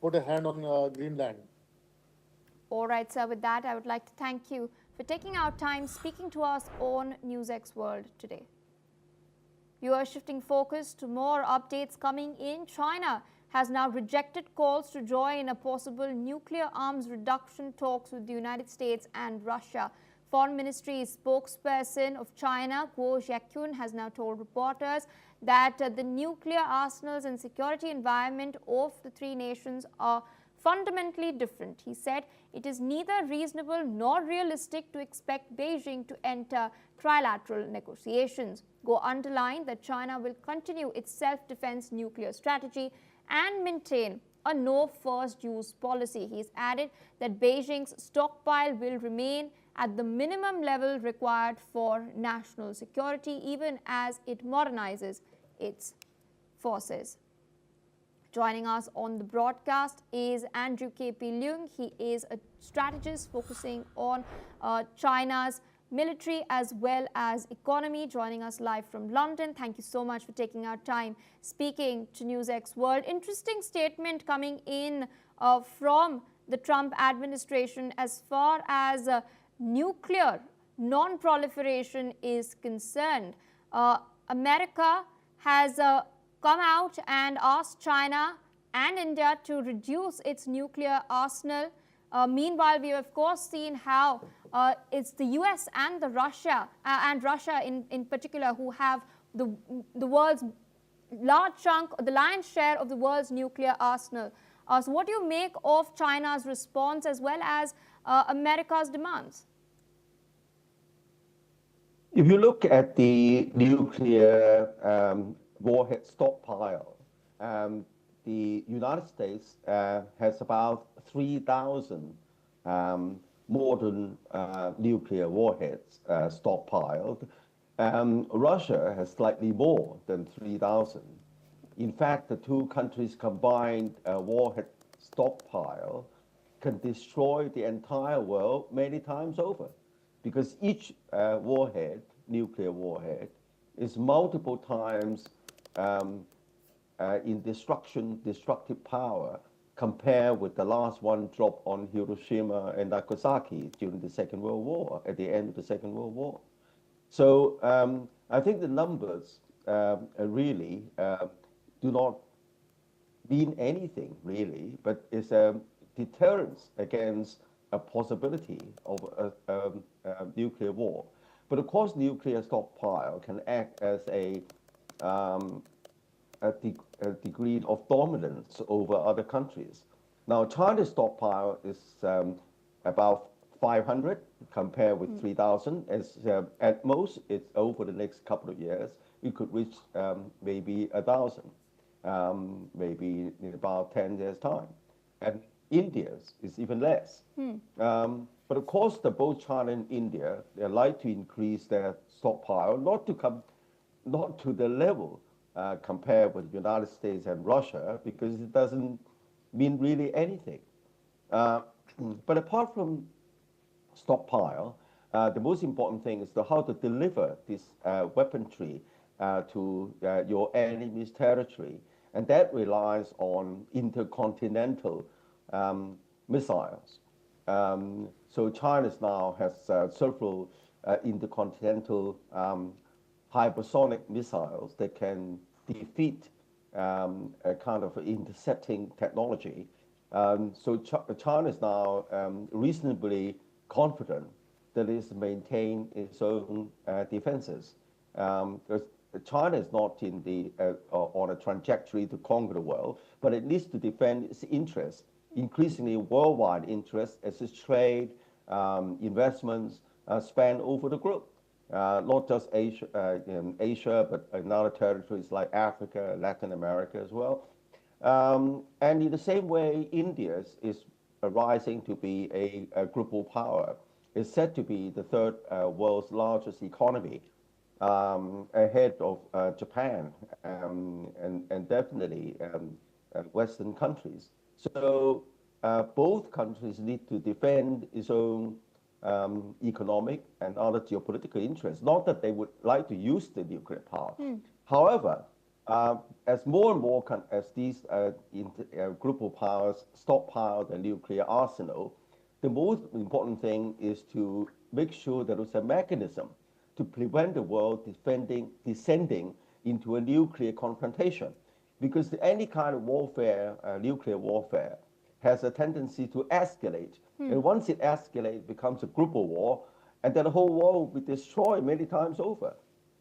put a hand on Greenland. All right, sir. With that, I would like to thank you for taking our time speaking to us on NewsX World today. You are shifting focus to more updates coming in. China has now rejected calls to join a possible nuclear arms reduction talks with the United States and Russia. Foreign Ministry spokesperson of China, Guo Zhekun, has now told reporters that the nuclear arsenals and security environment of the three nations are fundamentally different. He said it is neither reasonable nor realistic to expect Beijing to enter trilateral negotiations. Guo underlined that China will continue its self-defense nuclear strategy and maintain a no first use policy. He's added that Beijing's stockpile will remain at the minimum level required for national security, even as it modernizes its forces. Joining us on the broadcast is Andrew K.P. Leung. He is a strategist focusing on China's military as well as economy, joining us live from London. Thank you so much for taking our time speaking to NewsX World. Interesting statement coming in from the Trump administration as far as nuclear non-proliferation is concerned. America has come out and asked China and India to reduce its nuclear arsenal. Meanwhile, we have of course seen how it's the US and Russia in particular who have the world's large chunk, the lion's share of the world's nuclear arsenal. So what do you make of China's response as well as America's demands? If you look at the nuclear warhead stockpile, the United States has about 3,000 modern nuclear warheads stockpiled. Russia has slightly more than 3,000. In fact, the two countries' combined warhead stockpile can destroy the entire world many times over, because each warhead, nuclear warhead, is multiple times in destructive power compared with the last one dropped on Hiroshima and Nagasaki during the Second World War, at the end of the Second World War. So I think the numbers really do not mean anything, really, but it's a deterrence against a possibility of a nuclear war. But of course, nuclear stockpile can act as a degree of dominance over other countries. Now, China's stockpile is about 500 compared with 3,000. As at most, it's over the next couple of years, it could reach maybe 1,000, maybe in about 10 years' time. And India's is even less. But of course, both China and India, they like to increase their stockpile, not to the level compared with the United States and Russia, because it doesn't mean really anything. But apart from stockpile, the most important thing is how to deliver this weaponry to your enemy's territory. And that relies on intercontinental missiles. So China now has several intercontinental hypersonic missiles that can defeat a kind of intercepting technology. So China is now reasonably confident that it is maintain its own defenses. Because China is not on a trajectory to conquer the world, but it needs to defend its interests, increasingly worldwide interests, as its trade, investments span over the globe. Not just Asia, but in other territories like Africa, Latin America as well. And in the same way, India is rising to be a global power. It's said to be the third world's largest economy, ahead of Japan and definitely Western countries. So both countries need to defend its own economic and other geopolitical interests. Not that they would like to use the nuclear power. However, As more and more as these group of powers stockpile the nuclear arsenal, the most important thing is to make sure that there's a mechanism to prevent the world descending into a nuclear confrontation. Because any kind of warfare, nuclear warfare, has a tendency to escalate. And once it escalates, it becomes a group of war, and then the whole world will be destroyed many times over.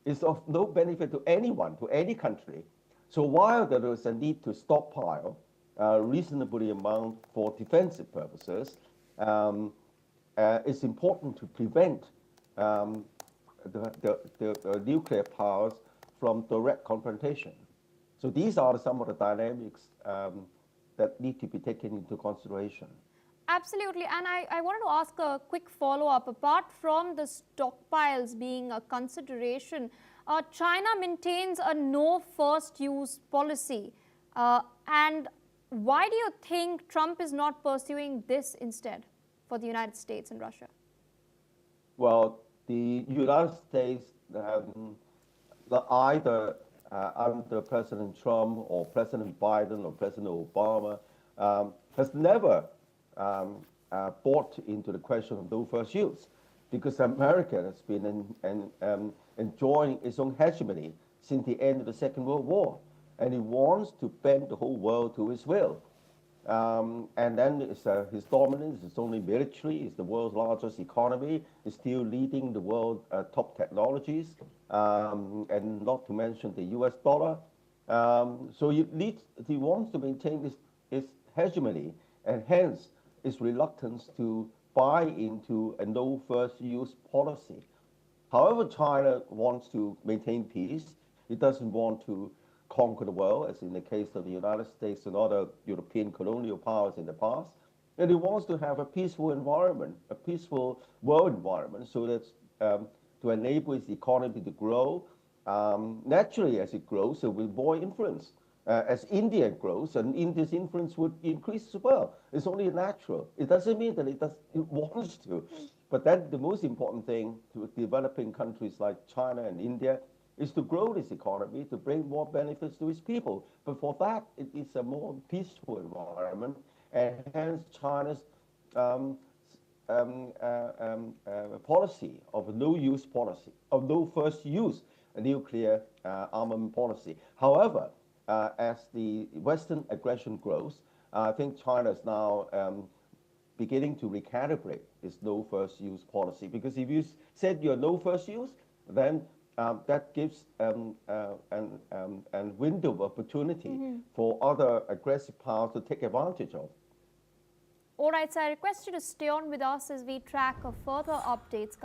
It's of no benefit to anyone, to any country. So while there is a need to stockpile reasonably amount for defensive purposes, it's important to prevent the nuclear powers from direct confrontation. So these are some of the dynamics that need to be taken into consideration. Absolutely. And I wanted to ask a quick follow-up. Apart from the stockpiles being a consideration, China maintains a no first use policy. And why do you think Trump is not pursuing this instead for the United States and Russia? Well, the United States, either under President Trump or President Biden or President Obama, has never bought into the question of no first use, because America has been enjoying its own hegemony since the end of the Second World War, and it wants to bend the whole world to its will. And then his dominance is only military, it's the world's largest economy, it's still leading the world top technologies, and not to mention the US dollar. So he wants to maintain his hegemony, and hence his reluctance to buy into a no first use policy. However, China wants to maintain peace. It doesn't want to conquer the world, as in the case of the United States and other European colonial powers in the past. And it wants to have a peaceful environment, a peaceful world environment, so that to enable its economy to grow. Naturally, as it grows, it will more influence. As India grows, and India's influence would increase as well. It's only natural. It doesn't mean that it wants to. But then the most important thing to developing countries like China and India is to grow this economy, to bring more benefits to its people. But for that, it is a more peaceful environment, and hence China's policy of no-use policy, of no first use nuclear armament policy. However, as the Western aggression grows, I think China is now beginning to recalibrate its no first use policy. Because if you said you're no first use, then that gives a window of opportunity for other aggressive powers to take advantage of. All right, so I request you to stay on with us as we track further updates coming.